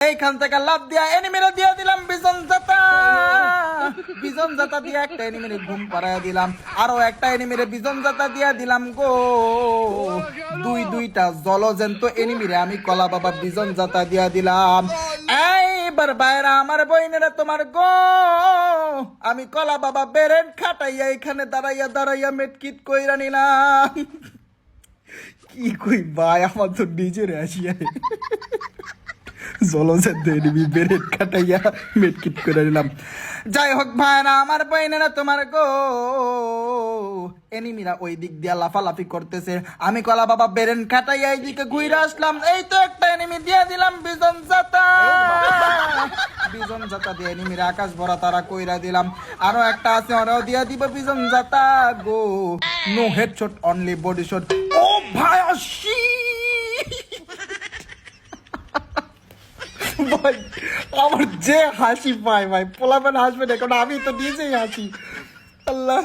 এইখান থেকে লাভ দিয়া এনিমিরে দিয়ে দিলাম বিজন জাতা। বিজন জাতা দিয়ে একটা এনিমিরে ঘুম পাড়ায় দিলাম, আরো একটা এনিমিরে বিজন জাতা দিয়া দিলাম গো। দুইটা জলজন্ত এনিমিরে আমি কলা বাবা বিজন জাতা দিয়া দিলাম। এইবার বাইরা আমার বইনেরা তোমার গো, আমি কলা বাবা বেরেন খাটাইয়া এখানে দাঁড়াইয়া মেটকিট কইরা নিলাম। কি কই ভাই, আমার তো নিজের আসিয়া জলজন্ত এনিমি বেরেন খাটাইয়া মেটকিট করে নিলাম। যাই হোক ভাইরা আমার বইনেরা তোমার গো, এনিমিরা ওই দিক দিয়া লাফালাফি করতেছে, আমি কলা বাবা বেরেন খাটাইয়া এইদিকে ঘুরে আসলাম। এই তো একটা এনিমি দিয়ে দিলাম বিজন জাতা। বিজন জাতা দিয়ে এনিমিরা আকাশ ভরা তারা কইরা দিলাম। আরো একটা আছে, ওরাও দিয়া দিব বিজন জাতা গো। No headshot, only body shot. ও ভাই আসি ভাই, আমার যে হাসি পায় ভাই, পোলাপান হাসবে না, কারণ আমি তো নিজেই হাসি। আল্লাহ।